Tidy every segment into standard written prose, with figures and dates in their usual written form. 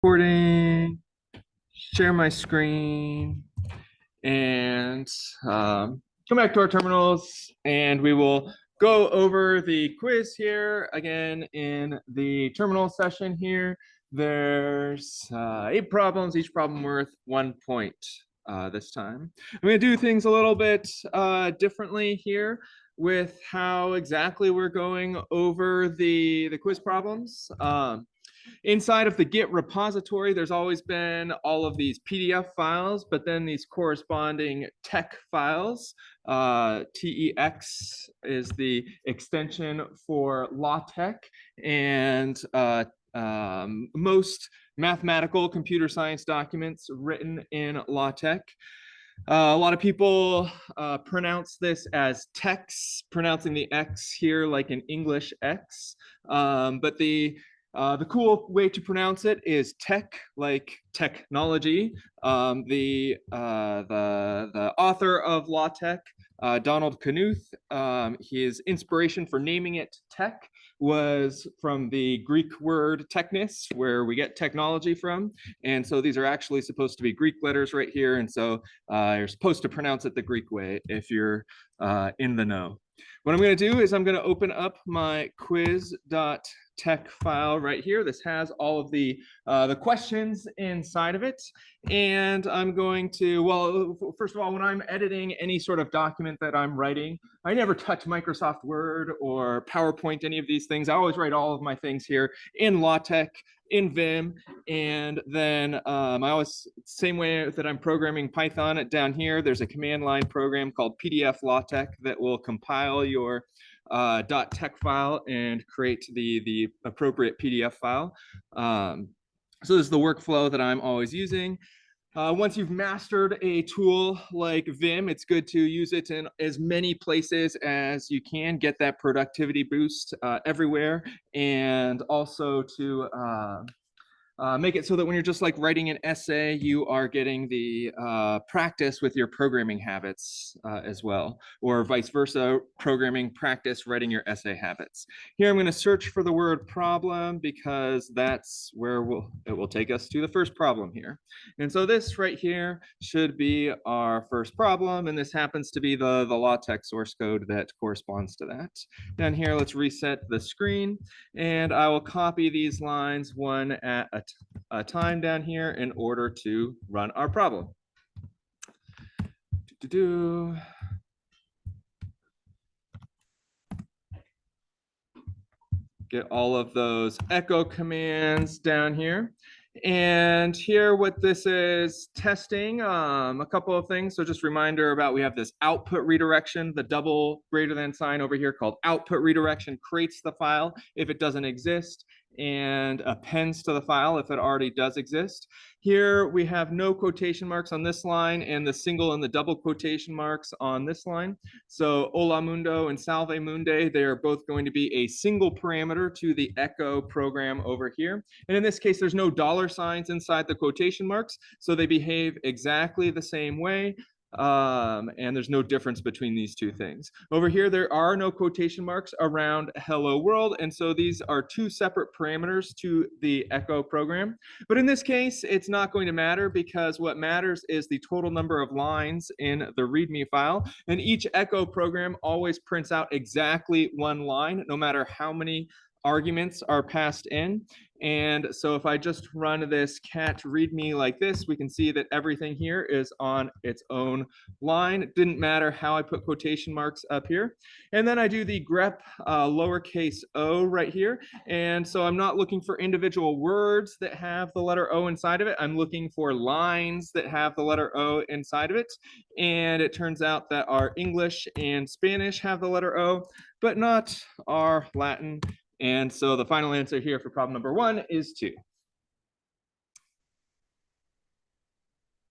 recording, share my screen, and come back to our terminals, and we will go over the quiz here again in the terminal session here. There's 8 problems, each problem worth 1 point this time. I'm going to do things a little bit differently here with how exactly we're going over the quiz problems. Inside of the Git repository, there's always been all of these PDF files, but then these corresponding TeX files. TeX is the extension for LaTeX, and most mathematical computer science documents written in LaTeX. A lot of people pronounce this as TeX, pronouncing the X here like an English X, but the cool way to pronounce it is tech, like technology. The author of LaTeX, Donald Knuth, his inspiration for naming it tech was from the Greek word technis, where we get technology from. And so these are actually supposed to be Greek letters right here. And so you're supposed to pronounce it the Greek way if you're in the know. What I'm going to do is I'm going to open up my quiz.tech file right here. This has all of the questions inside of it. And I'm going to, well, first of all, when I'm editing any sort of document that I'm writing, I never touch Microsoft Word or PowerPoint, any of these things. I always write all of my things here in LaTeX, in Vim, and then I always, same way that I'm programming Python, down here, there's a command line program called PDF LaTeX that will compile your .tech file and create the appropriate PDF file. So this is the workflow that I'm always using. Once you've mastered a tool like Vim, it's good to use it in as many places as you can, get that productivity boost everywhere, and also to make it so that when you're just like writing an essay, you are getting the practice with your programming habits as well, or vice versa, programming practice, writing your essay habits. Here I'm going to search for the word problem because that's where it will take us to the first problem here. And so this right here should be our first problem, and this happens to be the LaTeX source code that corresponds to that. Down here, let's reset the screen, and I will copy these lines one at a time down here in order to run our problem. Get all of those echo commands down here. And here what this is testing, a couple of things. So just reminder about, we have this output redirection, the double greater than sign over here called output redirection creates the file if it doesn't exist, and appends to the file if it already does exist. Here we have no quotation marks on this line and the single and the double quotation marks on this line. So Hola Mundo and Salve Mundi, they are both going to be a single parameter to the echo program over here. And in this case, there's no dollar signs inside the quotation marks, so they behave exactly the same way. And there's no difference between these two things. Over here, there are no quotation marks around hello world, and so these are 2 separate parameters to the echo program. But in this case, it's not going to matter, because what matters is the total number of lines in the README file, and each echo program always prints out exactly 1 line, no matter how many arguments are passed in. And so if I just run this cat readme like this, we can see that everything here is on its own line. It didn't matter how I put quotation marks up here. And then I do the grep lowercase o right here. And so I'm not looking for individual words that have the letter O inside of it. I'm looking for lines that have the letter O inside of it. And it turns out that our English and Spanish have the letter O, but not our Latin. And so the final answer here for problem number 1 is 2.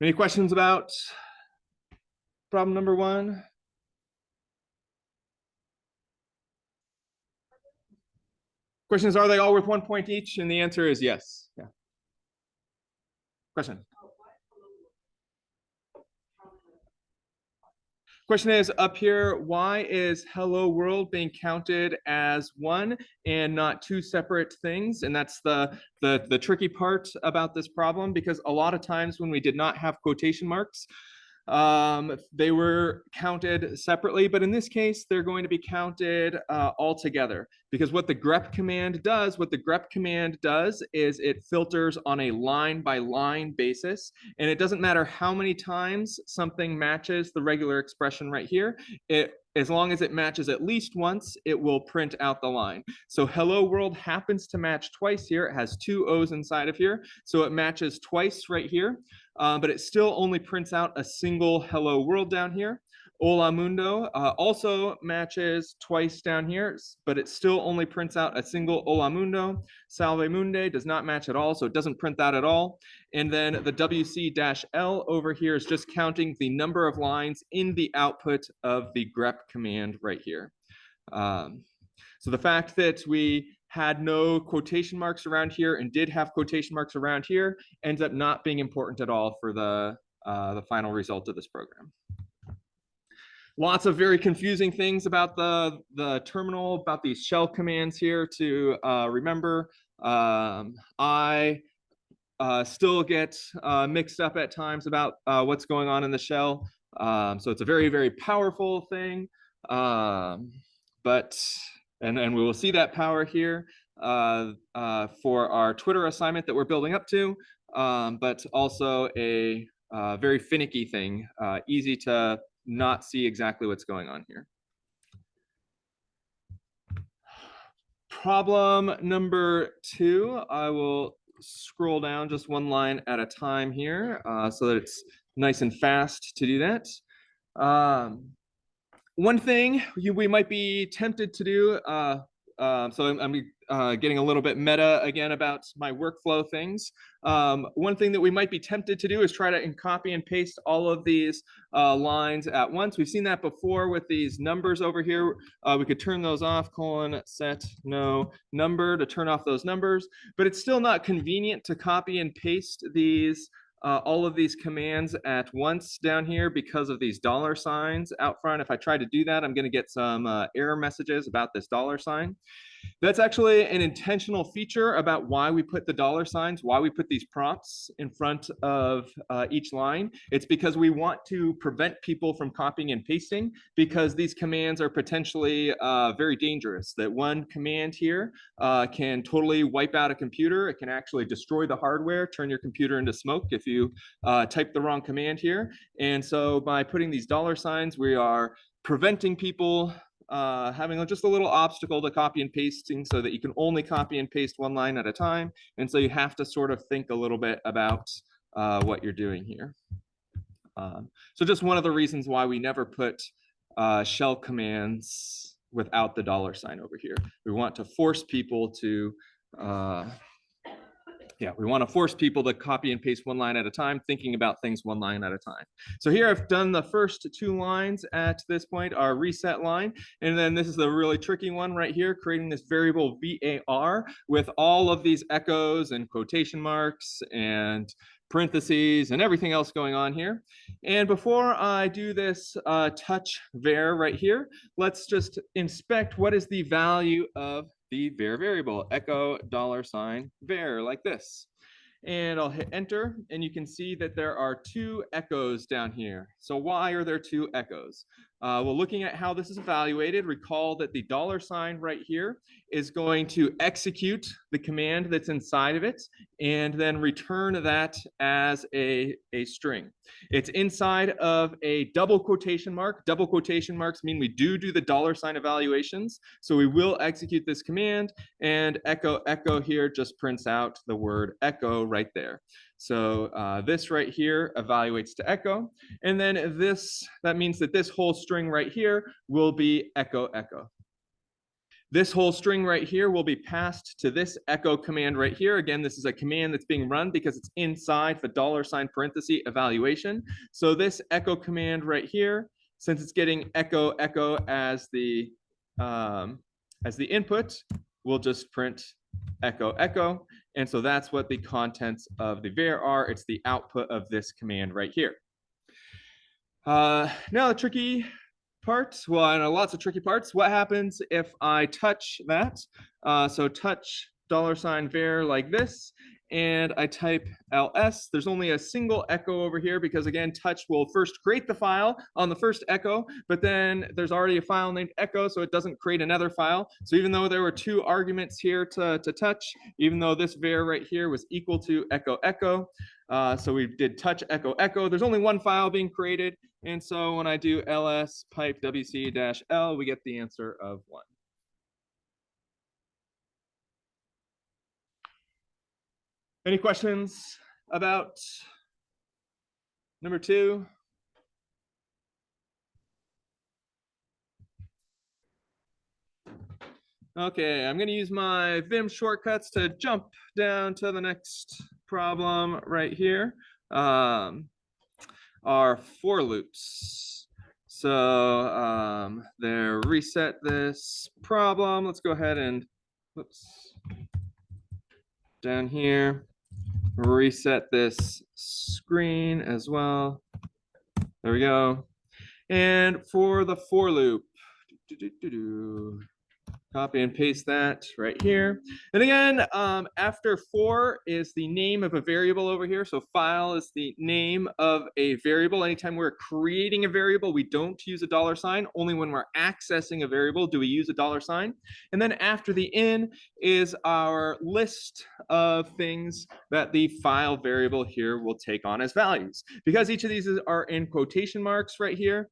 Any questions about problem number 1? Question is, are they all worth 1 point each? And the answer is yes. Yeah. Question. Question is up here, why is hello world being counted as one and not two separate things? And that's the tricky part about this problem, because a lot of times when we did not have quotation marks, they were counted separately, but in this case, they're going to be counted all together, because what the grep command does is it filters on a line by line basis, and it doesn't matter how many times something matches the regular expression right here. As long as it matches at least once, it will print out the line. So hello world happens to match twice here. It has two O's inside of here, so it matches twice right here. But it still only prints out a single hello world down here. Hola mundo also matches twice down here, but it still only prints out a single hola mundo. Salve mundi does not match at all, so it doesn't print that at all. And then the WC-L over here is just counting the number of lines in the output of the grep command right here. So the fact that we had no quotation marks around here and did have quotation marks around here ends up not being important at all for the final result of this program. Lots of very confusing things about the terminal, about these shell commands here to remember. I still get mixed up at times about what's going on in the shell. So it's a very, very powerful thing. And we will see that power here for our Twitter assignment that we're building up to, but also a very finicky thing, easy to not see exactly what's going on here. Problem number 2, I will scroll down just one line at a time here so that it's nice and fast to do that. One thing we might be tempted to do, so I'm getting a little bit meta again about my workflow things. One thing that we might be tempted to do is try to copy and paste all of these lines at once. We've seen that before with these numbers over here. We could turn those off, set no number to turn off those numbers, but it's still not convenient to copy and paste these all of these commands at once down here because of these $ out front. If I try to do that, I'm going to get some error messages about this $. That's actually an intentional feature about why we put the $, why we put these prompts in front of each line. It's because we want to prevent people from copying and pasting, because these commands are potentially very dangerous. That one command here can totally wipe out a computer. It can actually destroy the hardware, turn your computer into smoke if you type the wrong command here. And so by putting these $, we are preventing people having just a little obstacle to copy and pasting, so that you can only copy and paste one line at a time. And so you have to sort of think a little bit about what you're doing here. So just one of the reasons why we never put shell commands without the $ over here. We want to force people to copy and paste one line at a time, thinking about things one line at a time. So here I've done the first 2 lines at this point, our reset line. And then this is the really tricky one right here, creating this variable var with all of these echoes and quotation marks and parentheses and everything else going on here. And before I do this touch var right here, let's just inspect what is the value of the var variable, echo $var, like this. And I'll hit enter, and you can see that there are 2 echoes down here. So why are there 2 echoes? Well, looking at how this is evaluated, recall that the $ right here is going to execute the command that's inside of it and then return that as a string. It's inside of a double quotation mark. Double quotation marks mean we do the $ evaluations. So we will execute this command, and echo echo here just prints out the word echo right there. So this right here evaluates to echo. And then that means that this whole string right here will be echo echo. This whole string right here will be passed to this echo command right here. Again, this is a command that's being run because it's inside the $ parenthesis evaluation. So this echo command right here, since it's getting echo echo as the input, we'll just print echo echo. And so that's what the contents of the var are. It's the output of this command right here. Now the tricky part, well, I know lots of tricky parts. What happens if I touch that? So touch $var like this, and I type ls. There's only a single echo over here because again, touch will first create the file on the first echo, but then there's already a file named echo, so it doesn't create another file. So even though there were two arguments here to touch, even though this var right here was equal to echo echo, so we did touch echo echo, there's only one file being created. And so when I do ls pipe wc-l, we get the answer of 1. Any questions about number 2? Okay, I'm going to use my Vim shortcuts to jump down to the next problem right here. Are for loops. So there, reset this problem. Let's go ahead and, whoops, down here, reset this screen as well. There we go. And for the for loop, copy and paste that right here. And again, after for is the name of a variable over here. So file is the name of a variable. Anytime we're creating a variable, we don't use a $. Only when we're accessing a variable do we use a $. And then after the in is our list of things that the file variable here will take on as values. Because each of these are in quotation marks right here,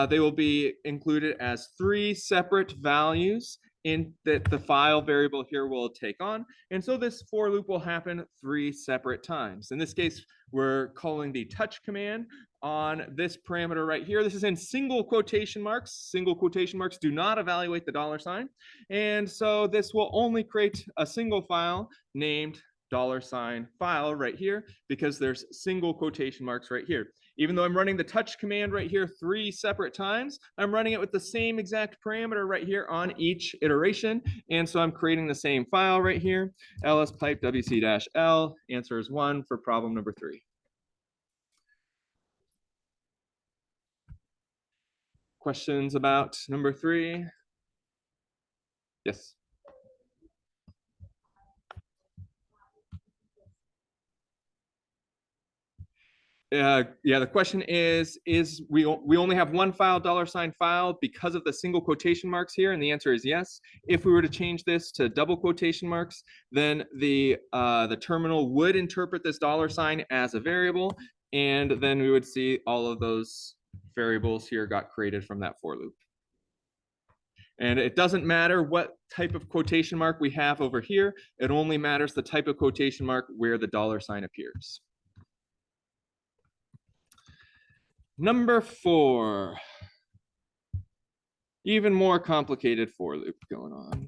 they will be included as 3 separate values in that the file variable here will take on. And so this for loop will happen 3 separate times. In this case, we're calling the touch command on this parameter right here. This is in single quotation marks. Single quotation marks do not evaluate the $. And so this will only create a single file named $file right here because there's single quotation marks right here. Even though I'm running the touch command right here 3 separate times, I'm running it with the same exact parameter right here on each iteration. And so I'm creating the same file right here. ls pipe wc-l, answer is 1 for problem number 3. Questions about number 3? Yes. Yeah, the question is we only have one file, $file, because of the single quotation marks here? And the answer is yes. If we were to change this to double quotation marks, then the terminal would interpret this $sign as a variable, and then we would see all of those variables here got created from that for loop. And it doesn't matter what type of quotation mark we have over here. It only matters the type of quotation mark where the $sign appears. Number 4, even more complicated for loop going on.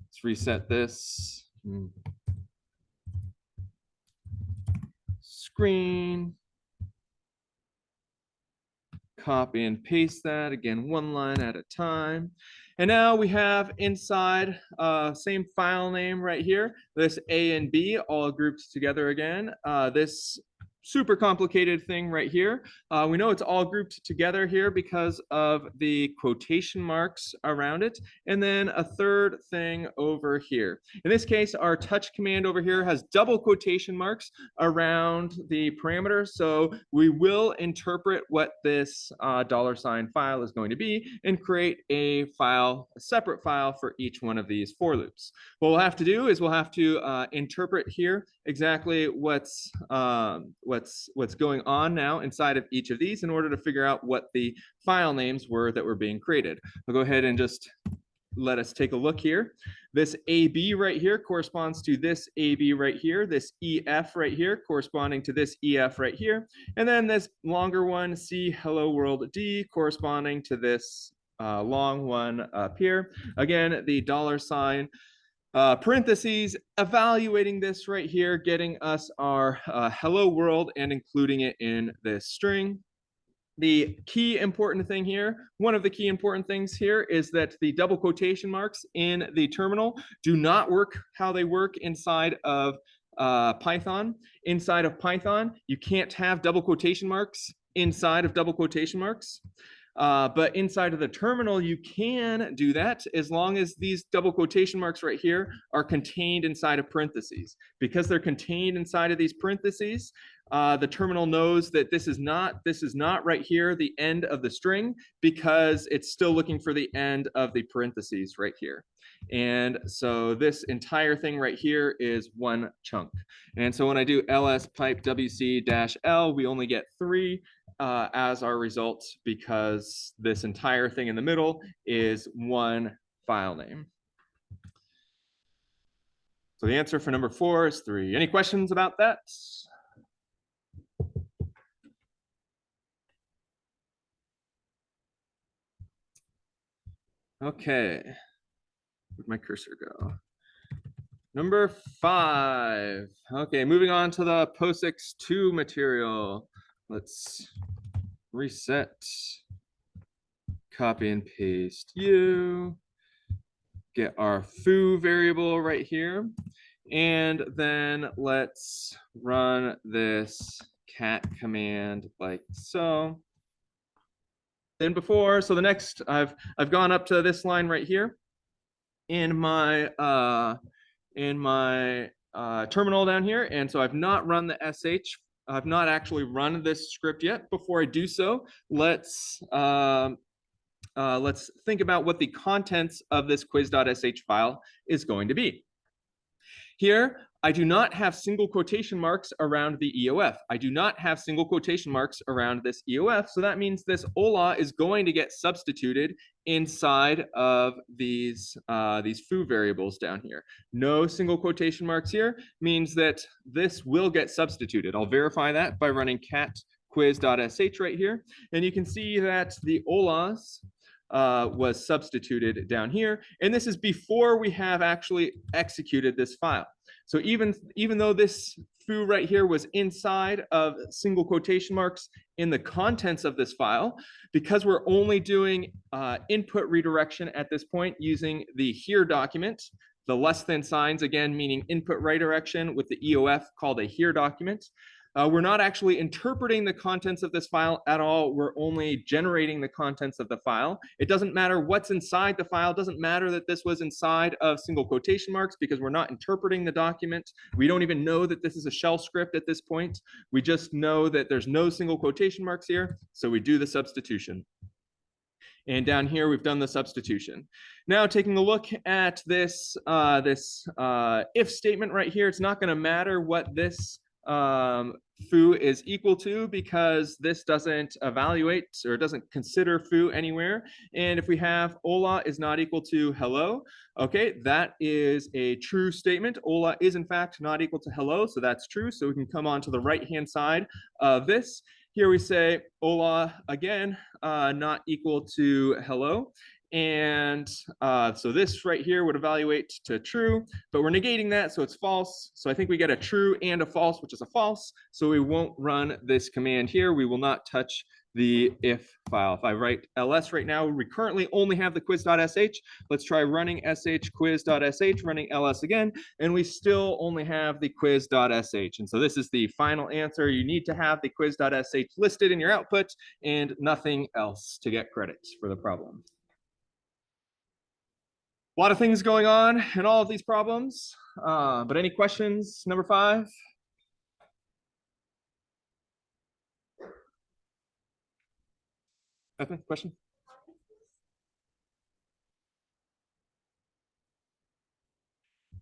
Let's reset this screen. Copy and paste that, again, 1 line at a time. And now we have inside same file name right here, this A and B all grouped together again. This super complicated thing right here. We know it's all grouped together here because of the quotation marks around it. And then a third thing over here. In this case, our touch command over here has double quotation marks around the parameter. So we will interpret what this $sign file is going to be and create a file, a separate file for each one of these for loops. What we'll have to do is we'll have to interpret here exactly what's going on now inside of each of these in order to figure out what the file names were that were being created. I'll go ahead and just let us take a look here. This AB right here corresponds to this AB right here, this EF right here corresponding to this EF right here, and then this longer one, C hello world D, corresponding to this long one up here. Again, the $sign parentheses, evaluating this right here, getting us our hello world and including it in this string. The key important thing here, one of the key important things here is that the double quotation marks in the terminal do not work how they work inside of Python. Inside of Python, you can't have double quotation marks inside of double quotation marks. But inside of the terminal, you can do that as long as these double quotation marks right here are contained inside of parentheses. Because they're contained inside of these parentheses, the terminal knows that this is not right here the end of the string, because it's still looking for the end of the parentheses right here. And so this entire thing right here is one chunk. And so when I do ls pipe wc-l, we only get 3 as our result, because this entire thing in the middle is one file name. So the answer for number 4 is 3. Any questions about that? Okay, where'd my cursor go? Number 5. Okay, moving on to the POSIX 2 material. Let's reset, copy and paste you, get our foo variable right here, and then let's run this cat command like so. Then before, so the next, I've gone up to this line right here in my terminal down here, and so I've not run the sh. I've not actually run this script yet. Before I do so, let's think about what the contents of this quiz.sh file is going to be. Here, I do not have single quotation marks around the EOF. I do not have single quotation marks around this EOF, so that means this OLA is going to get substituted inside of these foo variables down here. No single quotation marks here means that this will get substituted. I'll verify that by running cat quiz.sh right here, and you can see that the OLAs was substituted down here, and this is before we have actually executed this file. So even though this foo right here was inside of single quotation marks in the contents of this file, because we're only doing input redirection at this point using the here document, the less than signs again meaning input redirection with the EOF called a here document. We're not actually interpreting the contents of this file at all. We're only generating the contents of the file. It doesn't matter what's inside the file. It doesn't matter that this was inside of single quotation marks, because we're not interpreting the document. We don't even know that this is a shell script at this point. We just know that there's no single quotation marks here, so we do the substitution. And down here, we've done the substitution. Now, taking a look at this, if statement right here, it's not going to matter what this foo is equal to, because this doesn't evaluate or doesn't consider foo anywhere. And if we have Ola is not equal to hello, okay, that is a true statement. Ola is in fact not equal to hello, so that's true. So we can come on to the right-hand side of this. Here we say Ola again, not equal to hello. And so this right here would evaluate to true, but we're negating that, so it's false. So I think we get a true and a false, which is a false. So we won't run this command here. We will not touch the if file. If I write ls right now, we currently only have the quiz.sh. Let's try running sh quiz.sh, running ls again, and we still only have the quiz.sh. And so this is the final answer. You need to have the quiz.sh listed in your output and nothing else to get credit for the problem. A lot of things going on in all of these problems, but any questions? Number 5. Ethan, question?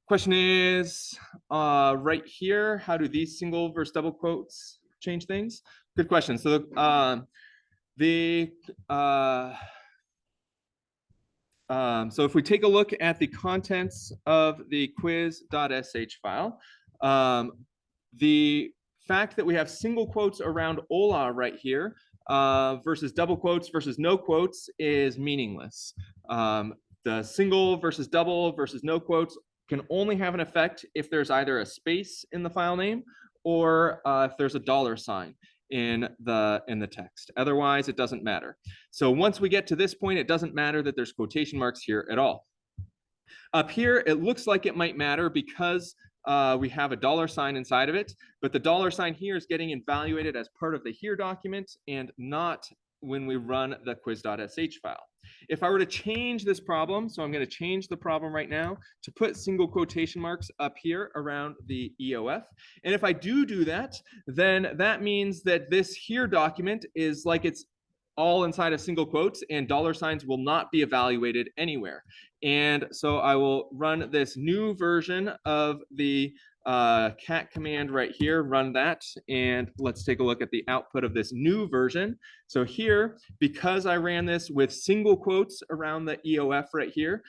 Question is right here, how do these single versus double quotes change things? Good question. So so if we take a look at the contents of the quiz.sh file, the fact that we have single quotes around Ola right here versus double quotes versus no quotes is meaningless. The single versus double versus no quotes can only have an effect if there's either a space in the file name or if there's a $sign in the text. Otherwise, it doesn't matter. So once we get to this point, it doesn't matter that there's quotation marks here at all. Up here, it looks like it might matter because we have a $sign inside of it, but the $sign here is getting evaluated as part of the here document and not when we run the quiz.sh file. If I were to change this problem, so I'm going to change the problem right now to put single quotation marks up here around the EOF. And if I do that, then that means that this here document is like it's all inside of single quotes, and $signs will not be evaluated anywhere. And so I will run this new version of the cat command right here, run that, and let's take a look at the output of this new version. So here, because I ran this with single quotes around the EOF right here,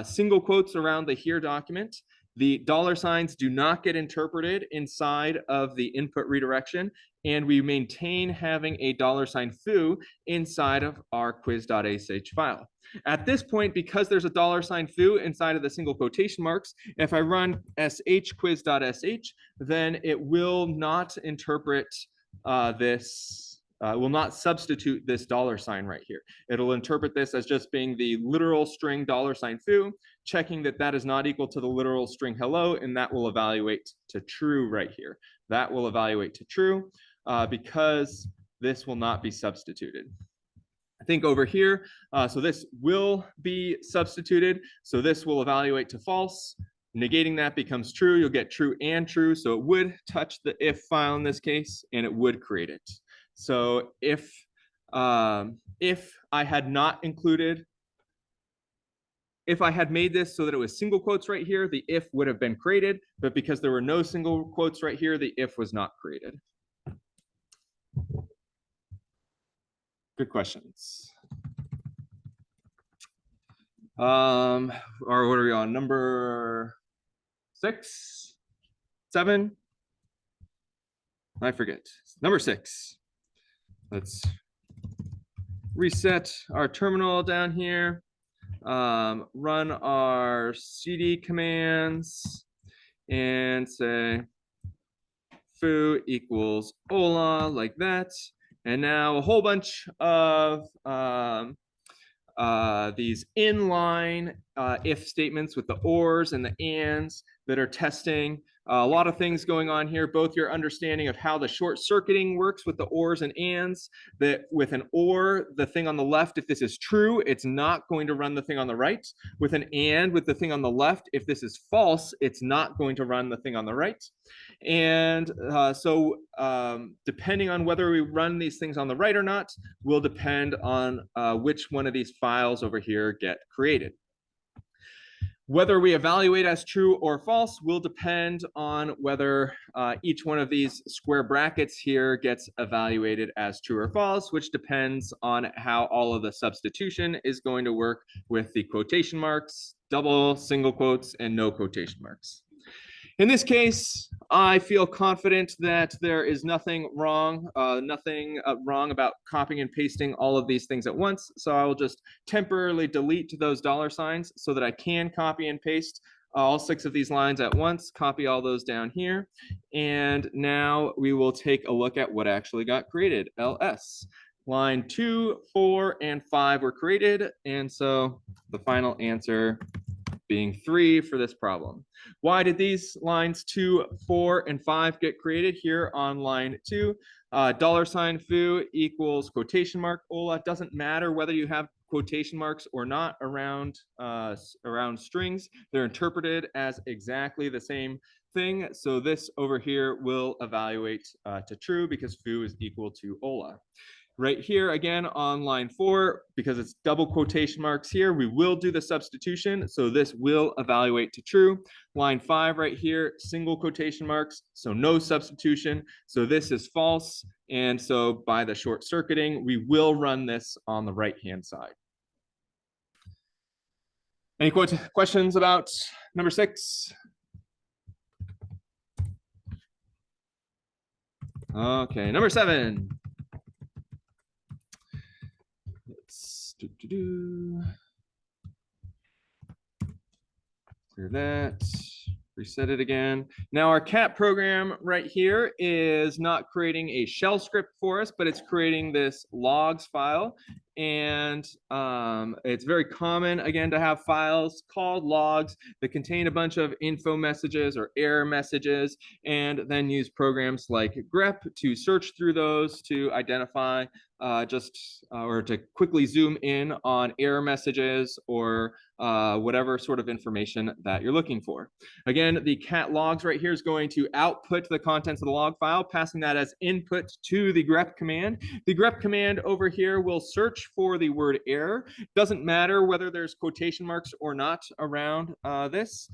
single quotes around the here document, the $signs do not get interpreted inside of the input redirection, and we maintain having a $sign foo inside of our quiz.sh file. At this point, because there's a $sign foo inside of the single quotation marks, if I run sh quiz.sh, then it will not interpret this, will not substitute this $sign right here. It'll interpret this as just being the literal string $sign foo, checking that that is not equal to the literal string hello, and that will evaluate to true right here. That will evaluate to true because this will not be substituted. I think over here, so this will be substituted. So this will evaluate to false. Negating that becomes true. You'll get true and true. So it would touch the if file in this case, and it would create it. So if I had not included, if I had made this so that it was single quotes right here, the if would have been created. But because there were no single quotes right here, the if was not created. Good questions. Or what are we on? Number 6, 7? I forget. Number 6. Let's reset our terminal down here. Run our cd commands and say foo equals hola, like that. And now a whole bunch of these inline if statements with the ors and the ands that are testing. A lot of things going on here, both your understanding of how the short circuiting works with the ors and ands, that with an or, the thing on the left, if this is true, it's not going to run the thing on the right. With an and, with the thing on the left, if this is false, it's not going to run the thing on the right. And so depending on whether we run these things on the right or not will depend on which one of these files over here get created. Whether we evaluate as true or false will depend on whether each one of these square brackets here gets evaluated as true or false, which depends on how all of the substitution is going to work with the quotation marks, double, single quotes, and no quotation marks. In this case, I feel confident that there is nothing wrong, wrong about copying and pasting all of these things at once. So I will just temporarily delete those $signs so that I can copy and paste all 6 of these lines at once, copy all those down here. And now we will take a look at what actually got created, ls. Line 2, 4, and 5 were created. And so the final answer being 3 for this problem. Why did these lines 2, 4, and 5 get created here on line 2? $sign foo equals quotation mark hola. Doesn't matter whether you have quotation marks or not around strings. They're interpreted as exactly the same thing. So this over here will evaluate to true because foo is equal to hola. Right here, again, on line 4, because it's double quotation marks here, we will do the substitution. So this will evaluate to true. Line 5 right here, single quotation marks, so no substitution. So this is false. And so by the short circuiting, we will run this on the right-hand side. Any questions about number 6? Okay, number 7. Clear that, reset it again. Now our cat program right here is not creating a shell script for us, but it's creating this logs file. And it's very common, again, to have files called logs that contain a bunch of info messages or error messages, and then use programs like grep to search through those to identify or to quickly zoom in on error messages or whatever sort of information that you're looking for. Again, the cat logs right here is going to output the contents of the log file, passing that as input to the grep command. The grep command over here will search for the word error. Doesn't matter whether there's quotation marks or not around this.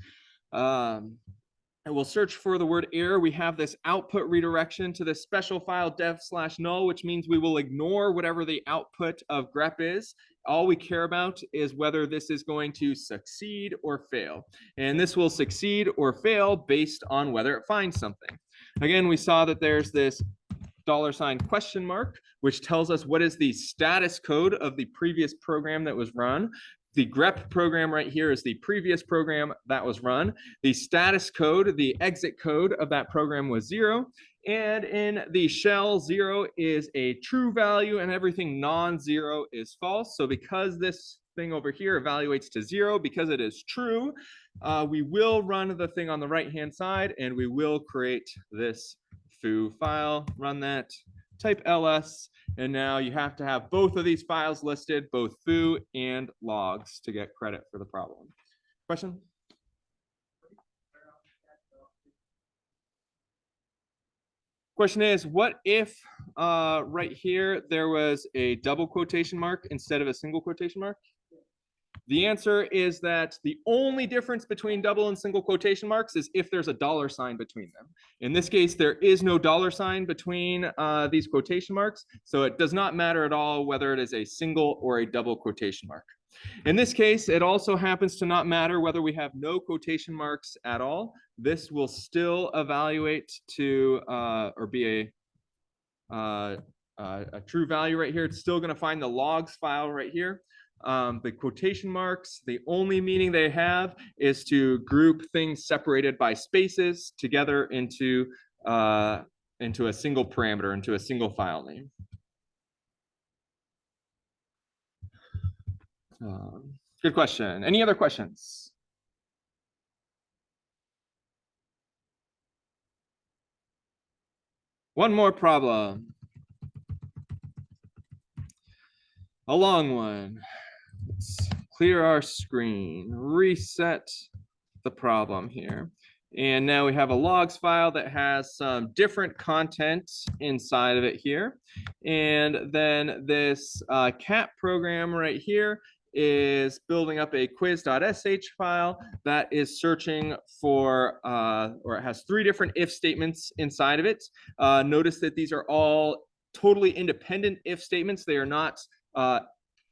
And we'll search for the word error. We have this output redirection to this special file dev/null, which means we will ignore whatever the output of grep is. All we care about is whether this is going to succeed or fail. And this will succeed or fail based on whether it finds something. Again, we saw that there's this $? Which tells us what is the status code of the previous program that was run. The grep program right here is the previous program that was run. The status code, the exit code of that program was 0. And in the shell, 0 is a true value and everything non-zero is false. So because this thing over here evaluates to 0, because it is true, we will run the thing on the right-hand side and we will create this foo file, run that, type ls, and now you have to have both of these files listed, both foo and logs, to get credit for the problem. Question? Question is, what if right here there was a double quotation mark instead of a single quotation mark? The answer is that the only difference between double and single quotation marks is if there's a $ between them. In this case, there is no $ between these quotation marks, so it does not matter at all whether it is a single or a double quotation mark. In this case, it also happens to not matter whether we have no quotation marks at all. This will still evaluate to or be a true value right here. It's still going to find the logs file right here. The quotation marks, the only meaning they have is to group things separated by spaces together into a single parameter, into a single file name. Good question. Any other questions? One more problem. A long one. Let's clear our screen, reset the problem here. And now we have a logs file that has some different content inside of it here. And then this cat program right here is building up a quiz.sh file that is searching for, or it has 3 different if statements inside of it. Notice that these are all totally independent if statements. They are not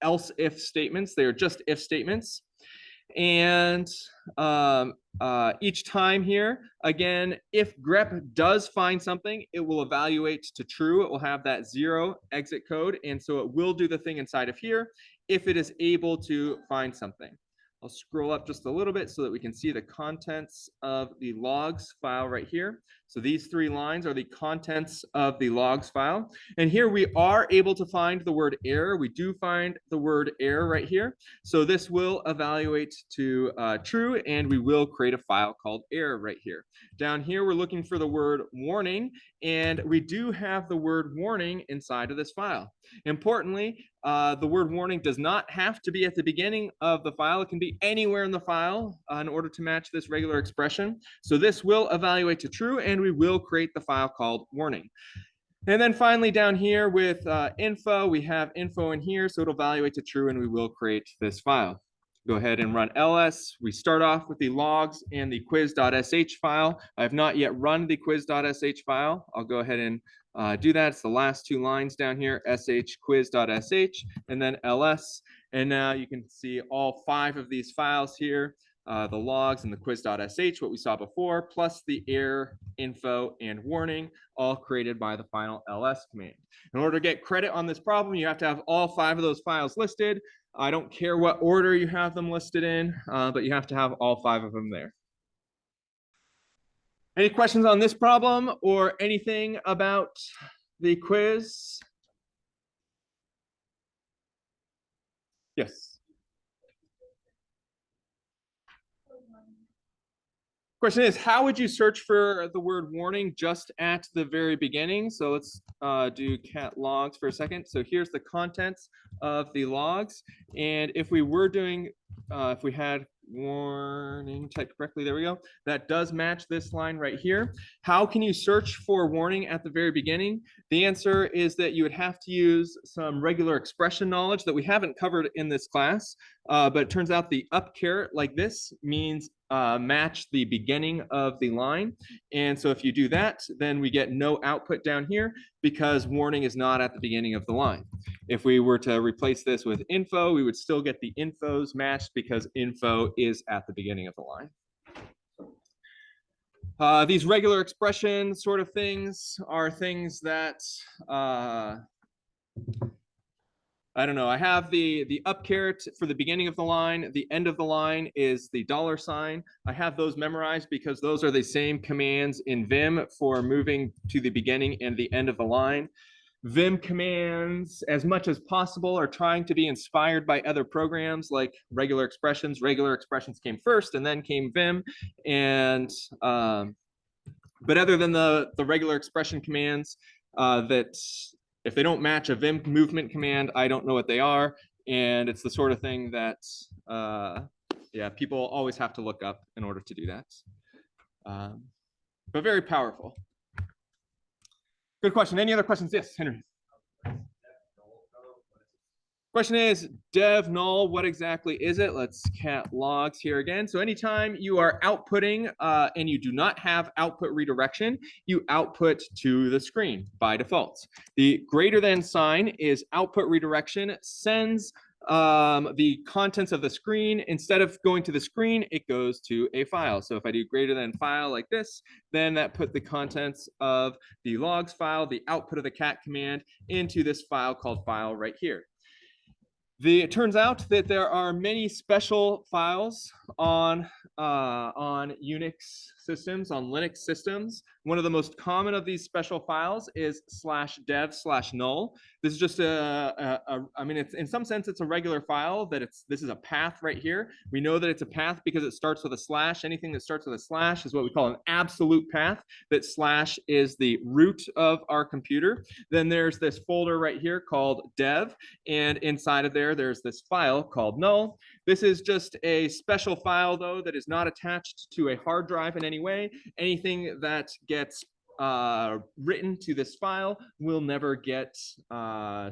else if statements. They are just if statements. And each time here, again, if grep does find something, it will evaluate to true. It will have that 0 exit code. And so it will do the thing inside of here if it is able to find something. I'll scroll up just a little bit so that we can see the contents of the logs file right here. So these 3 lines are the contents of the logs file. And here we are able to find the word error. We do find the word error right here. So this will evaluate to true, and we will create a file called error right here. Down here, we're looking for the word warning, and we do have the word warning inside of this file. Importantly, the word warning does not have to be at the beginning of the file. It can be anywhere in the file in order to match this regular expression. So this will evaluate to true, and we will create the file called warning. And then finally down here with info, we have info in here, so it'll evaluate to true, and we will create this file. Go ahead and run ls. We start off with the logs and the quiz.sh file. I have not yet run the quiz.sh file. I'll go ahead and do that. It's the last 2 lines down here, sh quiz.sh, and then ls. And now you can see all 5 of these files here, the logs and the quiz.sh, what we saw before, plus the error, info, and warning, all created by the final ls command. In order to get credit on this problem, you have to have all 5 of those files listed. I don't care what order you have them listed in, but you have to have all 5 of them there. Any questions on this problem or anything about the quiz? Yes. Question is, how would you search for the word warning just at the very beginning? So let's do cat logs for a second. So here's the contents of the logs. And if we were doing, if we had warning typed correctly, there we go. That does match this line right here. How can you search for warning at the very beginning? The answer is that you would have to use some regular expression knowledge that we haven't covered in this class. But it turns out the up caret like this means match the beginning of the line. And so if you do that, then we get no output down here because warning is not at the beginning of the line. If we were to replace this with info, we would still get the infos matched because info is at the beginning of the line. These regular expression sort of things are things that I don't know. I have the up caret for the beginning of the line. The end of the line is the $sign. I have those memorized because those are the same commands in Vim for moving to the beginning and the end of the line. Vim commands, as much as possible, are trying to be inspired by other programs like regular expressions. Regular expressions came first and then came Vim. And but other than the regular expression commands that if they don't match a Vim movement command, I don't know what they are. And it's the sort of thing that, yeah, people always have to look up in order to do that. But very powerful. Good question. Any other questions? Yes, Henry. Question is dev null, what exactly is it? Let's cat logs here again. So anytime you are outputting and you do not have output redirection, you output to the screen by default. The greater than sign is output redirection, sends the contents of the screen. Instead of going to the screen, it goes to a file. So if I do greater than file like this, then that put the contents of the logs file, the output of the cat command, into this file called file right here. It turns out that there are many special files on Unix systems, on Linux systems. One of the most common of these special files is /dev/null. This is just I mean, it's in some sense, it's a regular file that this is a path right here. We know that it's a path because it starts with a slash. Anything that starts with a slash is what we call an absolute path, that slash is the root of our computer. Then there's this folder right here called dev, and inside of there's this file called null. This is just a special file, though, that is not attached to a hard drive in any way. Anything that gets written to this file will never get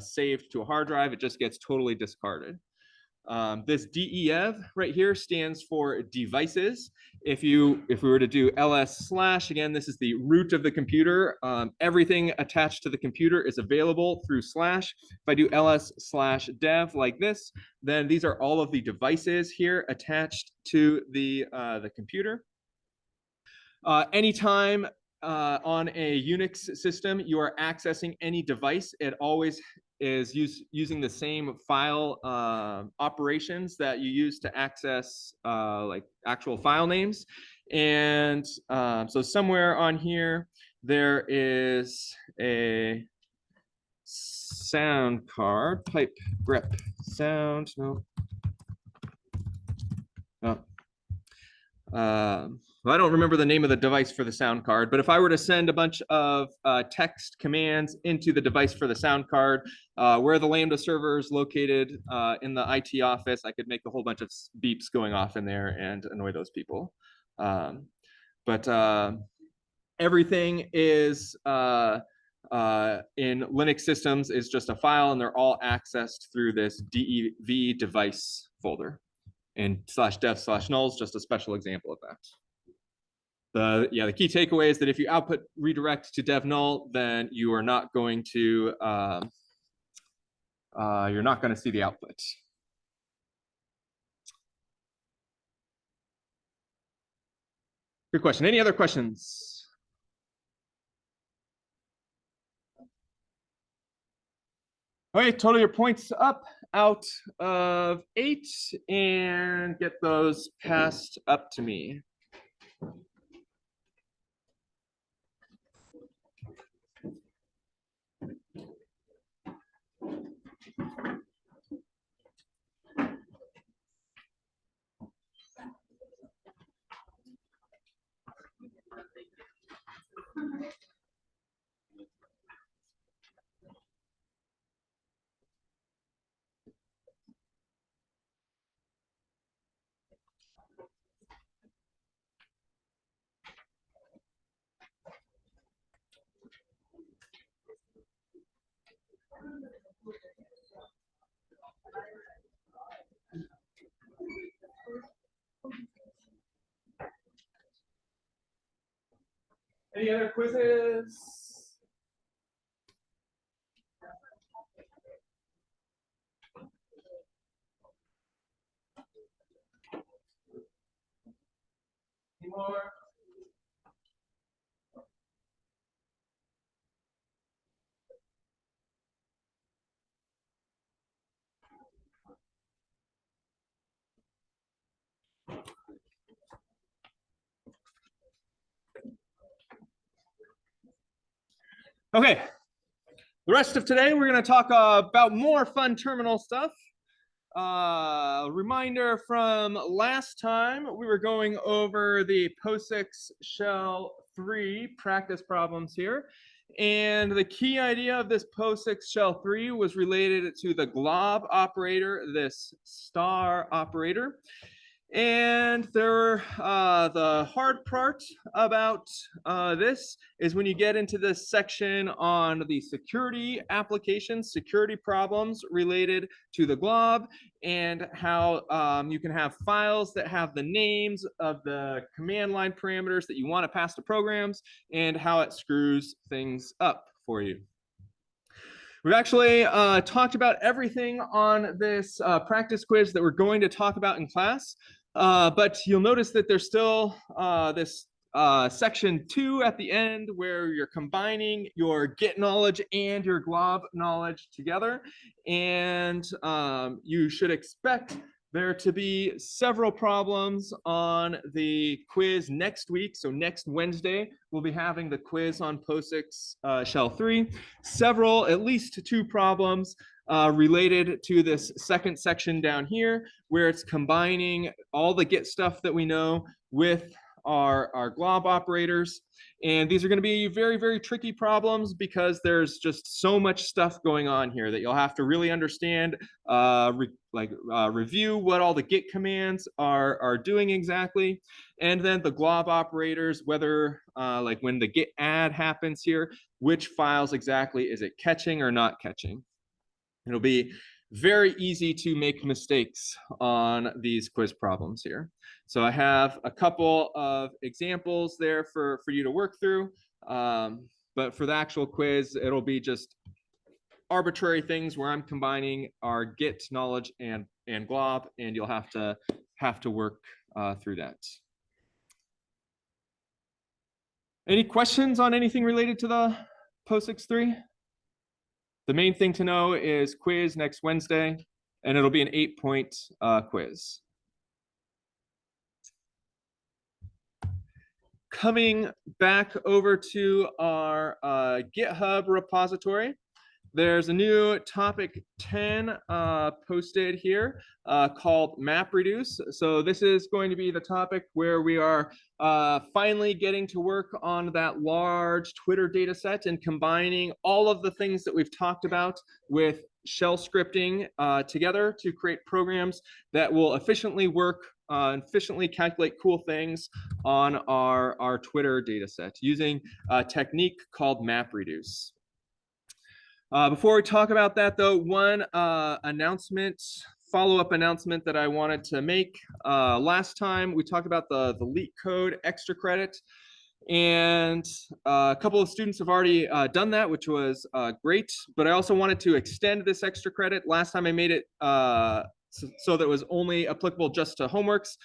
saved to a hard drive. It just gets totally discarded. This DEV right here stands for devices. If we were to do ls/, again, this is the root of the computer. Everything attached to the computer is available through slash. If I do ls/dev like this, then these are all of the devices here attached to the computer. Anytime on a Unix system you are accessing any device, it always is using the same file operations that you use to access like actual file names. And so somewhere on here, there is a sound card, pipe grep sound, no. I don't remember the name of the device for the sound card, but if I were to send a bunch of text commands into the device for the sound card, where the Lambda server is located in the IT office, I could make a whole bunch of beeps going off in there and annoy those people. But everything is in Linux systems is just a file, and they're all accessed through this DEV device folder. And /dev/null is just a special example of that. The key takeaway is that if you output redirect to dev null, then you are not going to you're not going to see the output. Good question. Any other questions? Okay, total your points up out of 8 and get those passed up to me. quizzes? Any more? Okay, the rest of today, we're going to talk about more fun terminal stuff. Reminder from last time, we were going over the POSIX Shell 3 practice problems here. And the key idea of this POSIX Shell 3 was related to the glob operator, this star operator. And the hard part about this is when you get into this section on the security applications, security problems related to the glob, and how you can have files that have the names of the command line parameters that you want to pass to programs, and how it screws things up for you. We've actually talked about everything on this practice quiz that we're going to talk about in class. But you'll notice that there's still this section 2 at the end where you're combining your Git knowledge and your glob knowledge together. And you should expect there to be several problems on the quiz next week. So next Wednesday, we'll be having the quiz on POSIX Shell 3. Several, at least 2 problems related to this second section down here, where it's combining all the Git stuff that we know with our glob operators. And these are going to be very, very tricky problems because there's just so much stuff going on here that you'll have to really understand, review what all the Git commands are doing exactly. And then the glob operators, whether like when the Git add happens here, which files exactly is it catching or not catching. It'll be very easy to make mistakes on these quiz problems here. So I have a couple of examples there for you to work through. But for the actual quiz, it'll be just arbitrary things where I'm combining our Git knowledge and glob, and you'll have to work through that. Any questions on anything related to the POSIX 3? The main thing to know is quiz next Wednesday, and it'll be an 8-point quiz. Coming back over to our GitHub repository, there's a new topic 10 posted here called MapReduce. So this is going to be the topic where we are finally getting to work on that large Twitter data set and combining all of the things that we've talked about with shell scripting together to create programs that will efficiently work and efficiently calculate cool things on our Twitter data set using a technique called MapReduce. Before we talk about that, though, one follow-up announcement that I wanted to make. Last time we talked about the LeetCode extra credit, and a couple of students have already done that, which was great. But I also wanted to extend this extra credit. Last time I made it so that it was only applicable just to homeworks.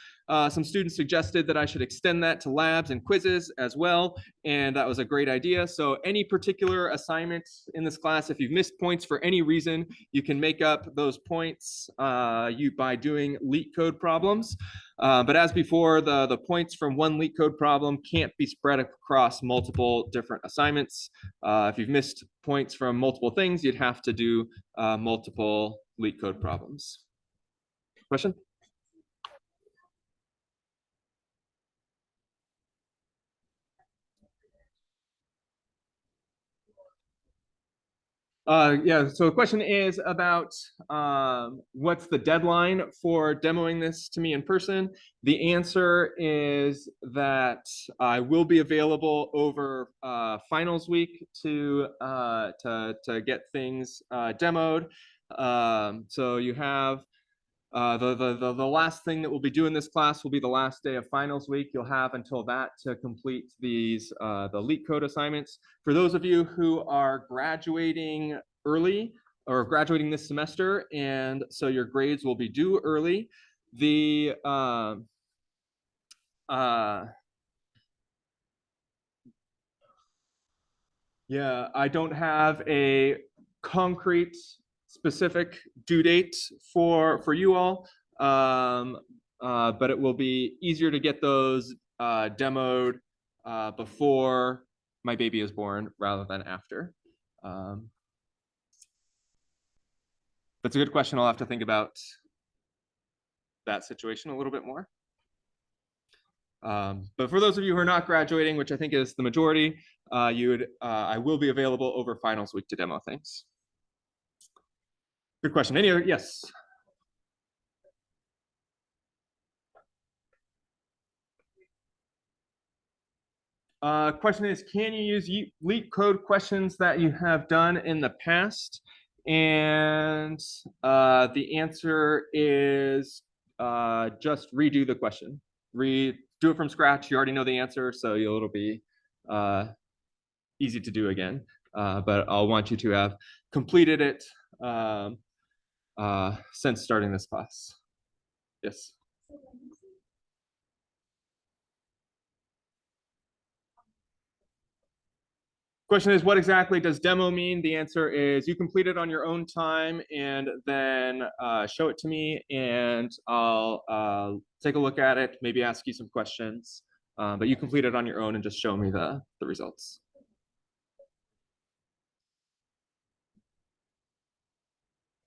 Some students suggested that I should extend that to labs and quizzes as well, and that was a great idea. So any particular assignments in this class, if you've missed points for any reason, you can make up those points by doing LeetCode problems. But as before, the points from one LeetCode problem can't be spread across multiple different assignments. If you've missed points from multiple things, you'd have to do multiple LeetCode problems. Question? Yeah, so the question is about what's the deadline for demoing this to me in person? The answer is that I will be available over finals week to get things demoed. So you have The last thing that we'll be doing this class will be the last day of finals week. You'll have until that to complete these the LeetCode assignments. For those of you who are graduating early or graduating this semester, and so your grades will be due early, the yeah, I don't have a concrete specific due date for you all, but it will be easier to get those demoed before my baby is born rather than after. That's a good question. I'll have to think about that situation a little bit more. But for those of you who are not graduating, which I think is the majority, I will be available over finals week to demo things. Good question. Any other? Yes. Question is, can you use LeetCode questions that you have done in the past? And the answer is just redo the question. Do it from scratch. You already know the answer, so it'll be easy to do again. But I'll want you to have completed it since starting this class. Yes. Question is, what exactly does demo mean? The answer is you complete it on your own time and then show it to me, and I'll take a look at it, maybe ask you some questions. But you complete it on your own and just show me the results.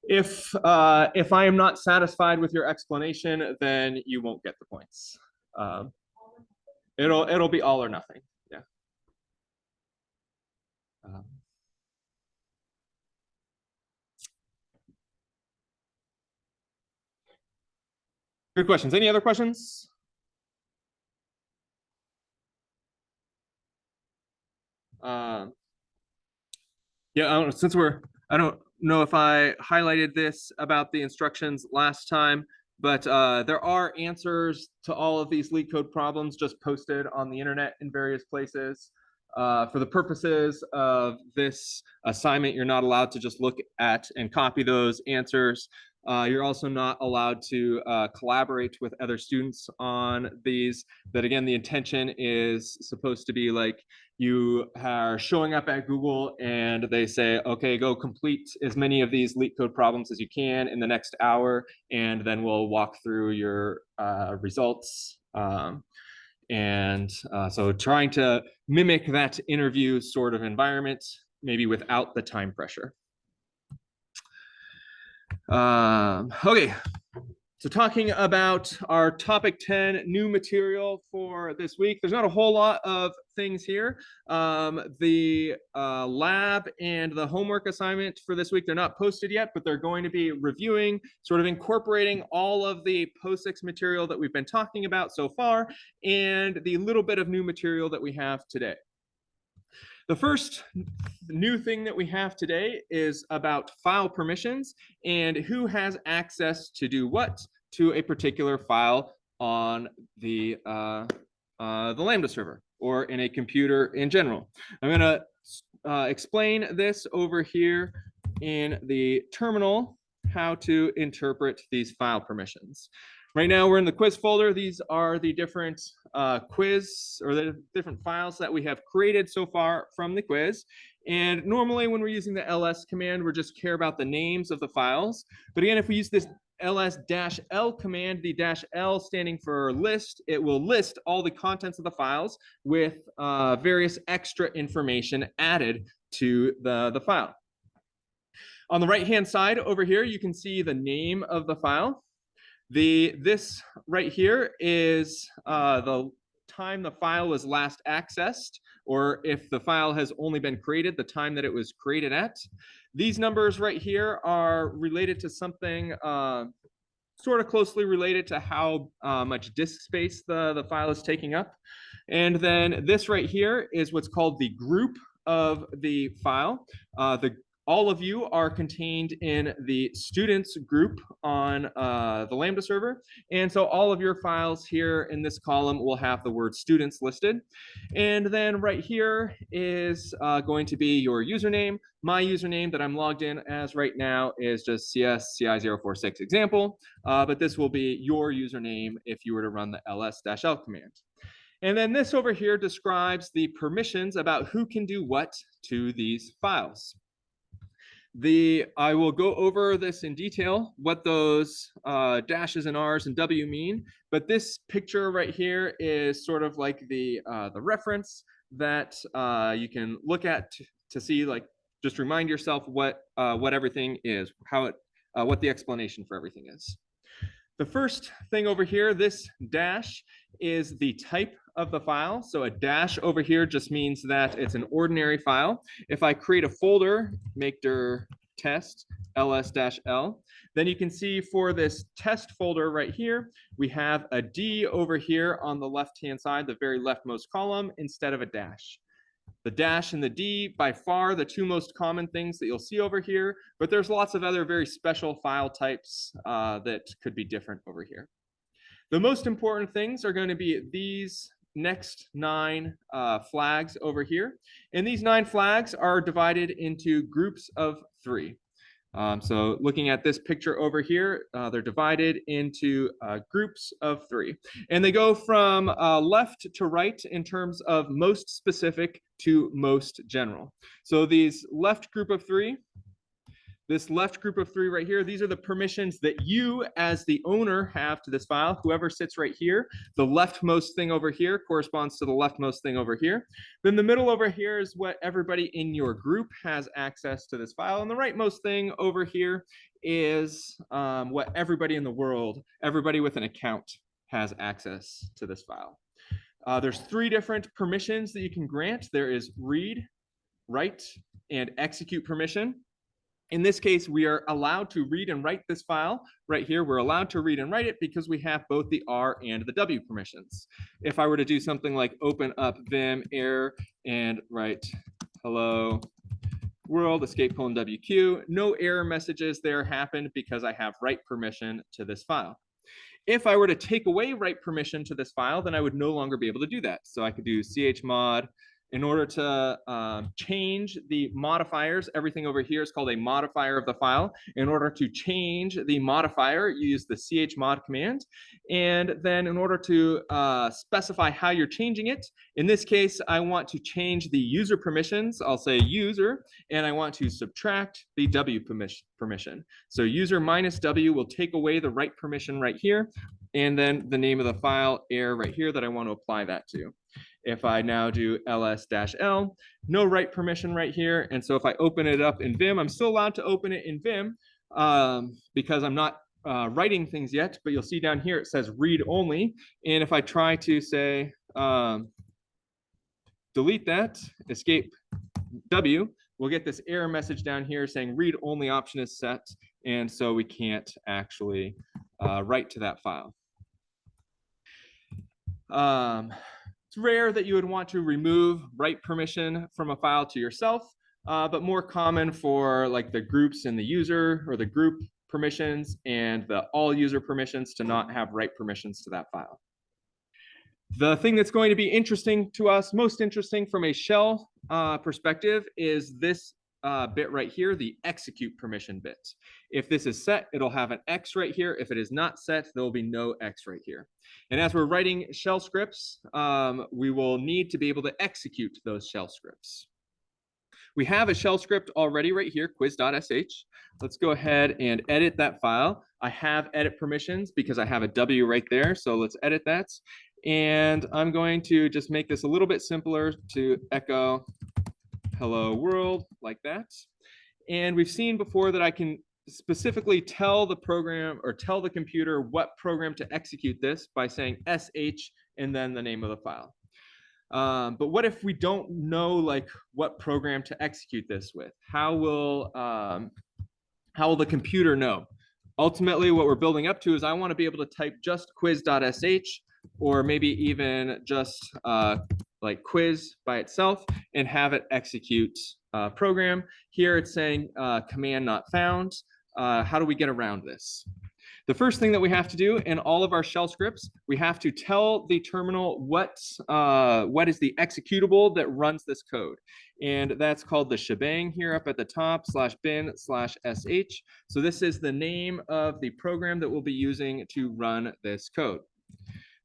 If I am not satisfied with your explanation, then you won't get the points. It'll be all or nothing. Yeah. Good questions. Any other questions? Yeah, I don't know if I highlighted this about the instructions last time, but there are answers to all of these LeetCode problems just posted on the internet in various places. For the purposes of this assignment, you're not allowed to just look at and copy those answers. You're also not allowed to collaborate with other students on these. But again, the intention is supposed to be like you are showing up at Google and they say, okay, go complete as many of these LeetCode problems as you can in the next hour, and then we'll walk through your results. So trying to mimic that interview sort of environment, maybe without the time pressure. Okay, so talking about our topic 10 new material for this week, there's not a whole lot of things here. The lab and the homework assignment for this week, they're not posted yet, but they're going to be reviewing, sort of incorporating all of the POSIX material that we've been talking about so far and the little bit of new material that we have today. The first new thing that we have today is about file permissions and who has access to do what to a particular file on the Lambda server or in a computer in general. I'm going to explain this over here in the terminal, how to interpret these file permissions. Right now we're in the quiz folder. These are the different quiz or the different files that we have created so far from the quiz. And normally when we're using the ls command, we just care about the names of the files. But again, if we use this ls-l command, the -l standing for list, it will list all the contents of the files with various extra information added to the file. On the right-hand side over here, you can see the name of the file. This right here is the time the file was last accessed, or if the file has only been created, the time that it was created at. These numbers right here are related to something sort of closely related to how much disk space the file is taking up. And then this right here is what's called the group of the file. all of you are contained in the students group on the Lambda server. And so all of your files here in this column will have the word students listed. And then right here is going to be your username. My username that I'm logged in as right now is just CSCI046 example, but this will be your username if you were to run the ls-l command. And then this over here describes the permissions about who can do what to these files. I will go over this in detail, what those dashes and R's and W mean, but this picture right here is sort of like the reference that you can look at to see, like, just remind yourself what everything is, what the explanation for everything is. The first thing over here, this dash is the type of the file. So a dash over here just means that it's an ordinary file. If I create a folder, make dir test ls-l, then you can see for this test folder right here, we have a D over here on the left-hand side, the very leftmost column, instead of a dash. The dash and the D, by far the two most common things that you'll see over here, but there's lots of other very special file types that could be different over here. The most important things are going to be these next 9 flags over here. And these 9 flags are divided into groups of 3. So looking at this picture over here, they're divided into groups of 3. And they go from left to right in terms of most specific to most general. So these left group of 3, this left group of 3 right here, these are the permissions that you as the owner have to this file. Whoever sits right here, the leftmost thing over here corresponds to the leftmost thing over here. Then the middle over here is what everybody in your group has access to this file. And the rightmost thing over here is what everybody in the world, everybody with an account, has access to this file. There's 3 different permissions that you can grant. There is read, write, and execute permission. In this case, we are allowed to read and write this file right here. We're allowed to read and write it because we have both the R and the W permissions. If I were to do something like open up Vim, air, and write hello world, escape colon WQ, no error messages there happened because I have write permission to this file. If I were to take away write permission to this file, then I would no longer be able to do that. So I could do chmod. In order to change the modifiers, everything over here is called a modifier of the file. In order to change the modifier, you use the chmod command. And then in order to specify how you're changing it, in this case, I want to change the user permissions. I'll say user, and I want to subtract the W permission. So user minus W will take away the write permission right here, and then the name of the file, air, right here that I want to apply that to. If I now do ls-l, no write permission right here. And so if I open it up in Vim, I'm still allowed to open it in Vim because I'm not writing things yet, but you'll see down here it says read only. And if I try to say delete that, escape W, we'll get this error message down here saying read only option is set. And so we can't actually write to that file. It's rare that you would want to remove write permission from a file to yourself, but more common for like the groups and the user or the group permissions and the all user permissions to not have write permissions to that file. The thing that's going to be interesting to us, most interesting from a shell perspective, is this bit right here, the execute permission bit. If this is set, it'll have an X right here. If it is not set, there will be no X right here. And as we're writing shell scripts, we will need to be able to execute those shell scripts. We have a shell script already right here, quiz.sh. Let's go ahead and edit that file. I have edit permissions because I have a W right there. So let's edit that. And I'm going to just make this a little bit simpler to echo hello world like that. And we've seen before that I can specifically tell the program or tell the computer what program to execute this by saying sh and then the name of the file. But what if we don't know like what program to execute this with? How will the computer know? Ultimately, what we're building up to is I want to be able to type just quiz.sh or maybe even just like quiz by itself and have it execute program. Here it's saying command not found. How do we get around this? The first thing that we have to do in all of our shell scripts, we have to tell the terminal what is the executable that runs this code. And that's called the shebang here up at the top, /bin/sh. So this is the name of the program that we'll be using to run this code.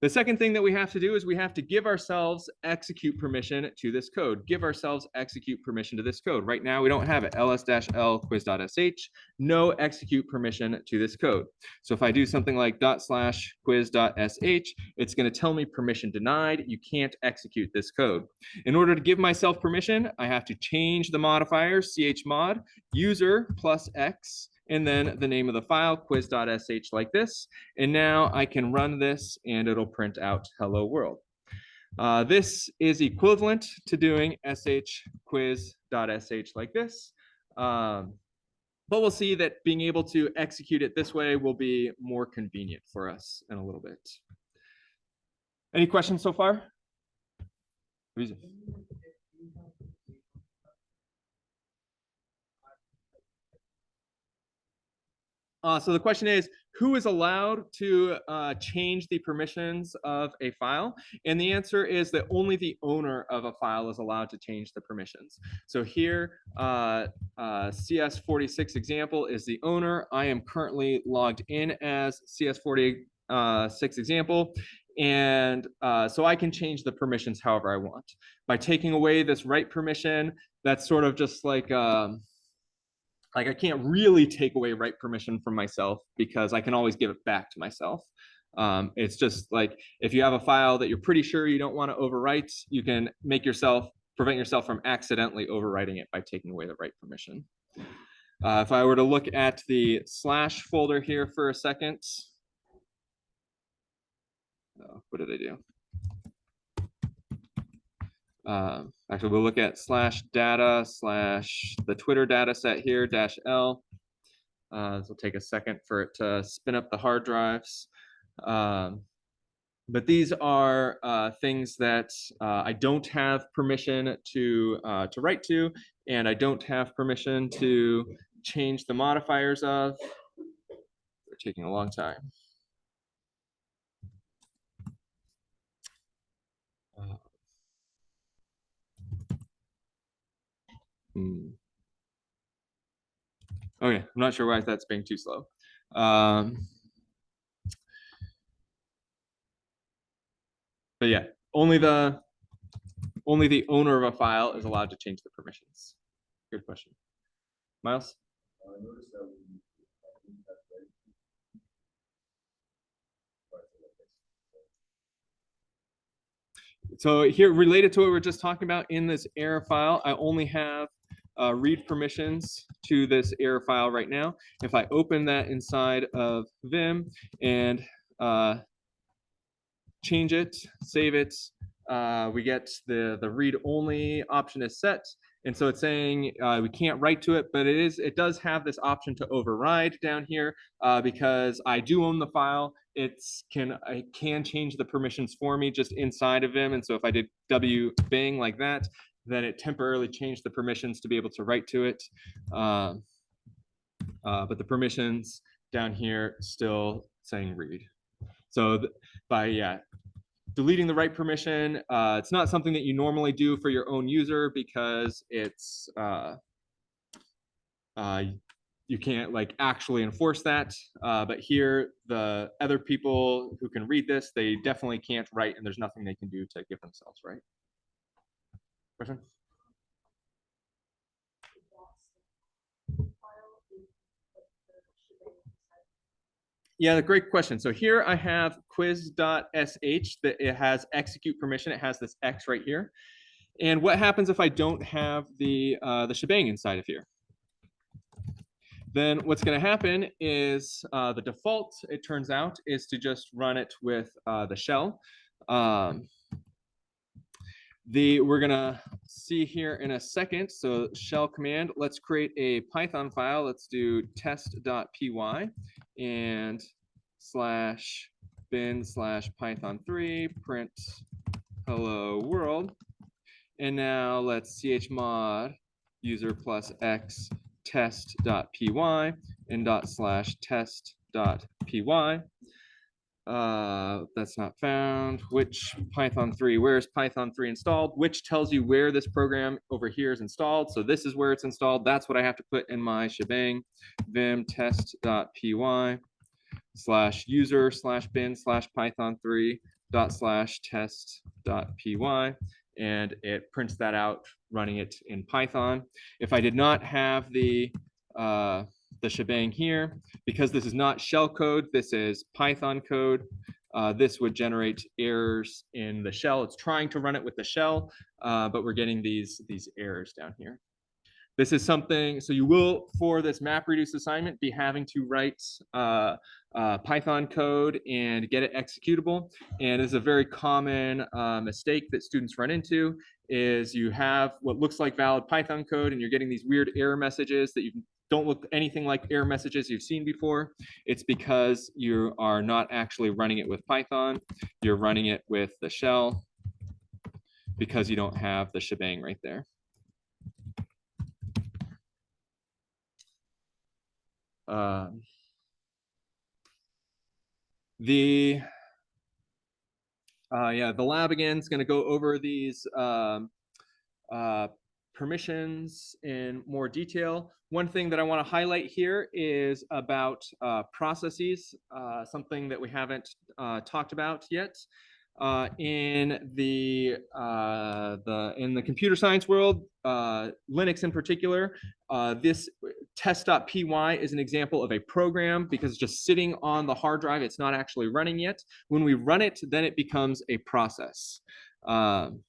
The second thing that we have to do is we have to give ourselves execute permission to this code. Give ourselves execute permission to this code. Right now, we don't have it. ls-l quiz.sh, no execute permission to this code. So if I do something like /quiz.sh, it's going to tell me permission denied. You can't execute this code. In order to give myself permission, I have to change the modifier chmod user plus x, and then the name of the file, quiz.sh, like this. And now I can run this and it'll print out hello world. This is equivalent to doing sh_quiz.sh like this. But we'll see that being able to execute it this way will be more convenient for us in a little bit. Any questions so far? So the question is, who is allowed to change the permissions of a file? And the answer is that only the owner of a file is allowed to change the permissions. So here, CS46 example is the owner. I am currently logged in as CS46 example. And so I can change the permissions however I want. By taking away this write permission, that's sort of just like I can't really take away write permission from myself because I can always give it back to myself. It's just like if you have a file that you're pretty sure you don't want to overwrite, you can prevent yourself from accidentally overwriting it by taking away the write permission. If I were to look at the slash folder here for a second, what did I do? Actually, we'll look at /data/ the Twitter data set here, -L. This will take a second for it to spin up the hard drives. But these are things that I don't have permission to write to, and I don't have permission to change the modifiers of. They're taking a long time. Okay, I'm not sure why that's being too slow. But yeah, only the owner of a file is allowed to change the permissions. Good question. Miles? So here, related to what we were just talking about in this error file, I only have read permissions to this error file right now. If I open that inside of Vim and change it, save it, we get the read only option is set. And so it's saying we can't write to it, but it does have this option to override down here because I do own the file. I can change the permissions for me just inside of Vim. And so if I did wbing like that, then it temporarily changed the permissions to be able to write to it. But the permissions down here still saying read. So by deleting the write permission, it's not something that you normally do for your own user because it's you can't like actually enforce that. But here, the other people who can read this, they definitely can't write, and there's nothing they can do to give themselves right. Question? Yeah, great question. So here I have quiz.sh that it has execute permission. It has this X right here. And what happens if I don't have the shebang inside of here? Then what's going to happen is the default, it turns out, is to just run it with the shell. We're going to see here in a second. So shell command, let's create a Python file. Let's do test.py and /bin/python3 print hello world. And now let's chmod user plus x test.py and /test.py. That's not found. Which Python 3, where is Python 3 installed? Which tells you where this program over here is installed. So this is where it's installed. That's what I have to put in my shebang. Vim test.py /user/bin/python3./test.py, and it prints that out running it in Python. If I did not have the shebang here, because this is not shell code, this is Python code, this would generate errors in the shell. It's trying to run it with the shell, but we're getting these errors down here. This is something, so you will, for this MapReduce assignment, be having to write Python code and get it executable. And this is a very common mistake that students run into, is you have what looks like valid Python code and you're getting these weird error messages that you don't look anything like error messages you've seen before. It's because you are not actually running it with Python. You're running it with the shell because you don't have the shebang right there. The lab again is going to go over these permissions in more detail. One thing that I want to highlight here is about processes, something that we haven't talked about yet. In the computer science world, Linux in particular, this test.py is an example of a program because it's just sitting on the hard drive. It's not actually running yet. When we run it, then it becomes a process. I'm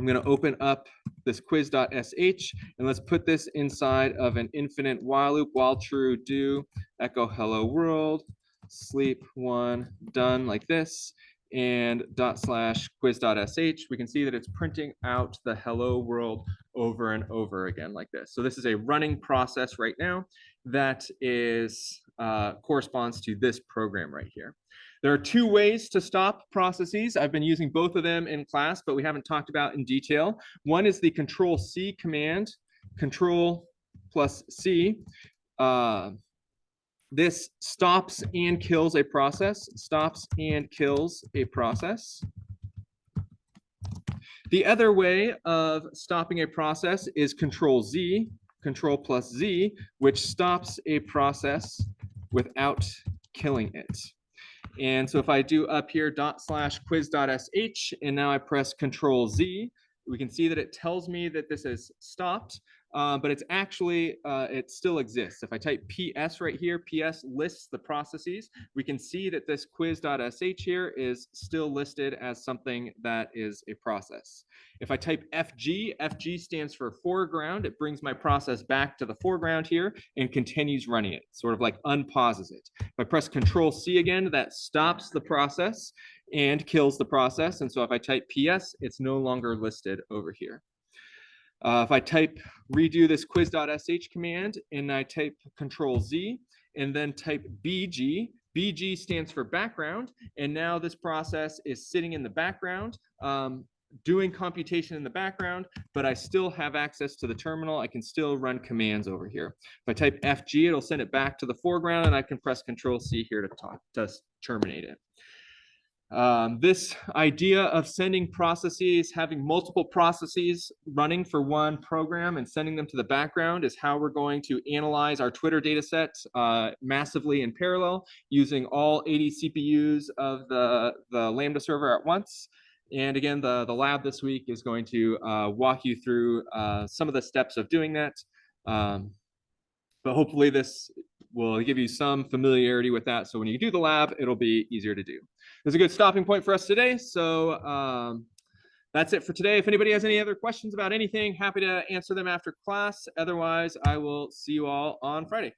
going to open up this quiz.sh and let's put this inside of an infinite while loop. While true, do echo hello world, sleep one, done, like this. And /quiz.sh, we can see that it's printing out the hello world over and over again like this. So this is a running process right now that is corresponds to this program right here. There are two ways to stop processes. I've been using both of them in class, but we haven't talked about in detail. One is the Control-C command, Control plus C. This stops and kills a process, stops and kills a process. The other way of stopping a process is Control-Z, Control plus Z, which stops a process without killing it. And so if I do up here /quiz.sh, and now I press Control-Z, we can see that it tells me that this is stopped. But it's actually, it still exists. If I type PS right here, PS lists the processes. We can see that this quiz.sh here is still listed as something that is a process. If I type FG, FG stands for foreground. It brings my process back to the foreground here and continues running it, sort of like unpauses it. If I press Control-C again, that stops the process and kills the process. And so if I type PS, it's no longer listed over here. If I redo this quiz.sh command and I type Control-Z and then type BG, BG stands for background. And now this process is sitting in the background, doing computation in the background, but I still have access to the terminal. I can still run commands over here. If I type FG, it'll send it back to the foreground and I can press Control-C here to terminate it. This idea of sending processes, having multiple processes running for one program and sending them to the background is how we're going to analyze our Twitter data set massively in parallel using all 80 CPUs of the Lambda server at once. And again, the lab this week is going to walk you through some of the steps of doing that. But hopefully this will give you some familiarity with that. So when you do the lab, it'll be easier to do. There's a good stopping point for us today. So that's it for today. If anybody has any other questions about anything, happy to answer them after class. Otherwise, I will see you all on Friday.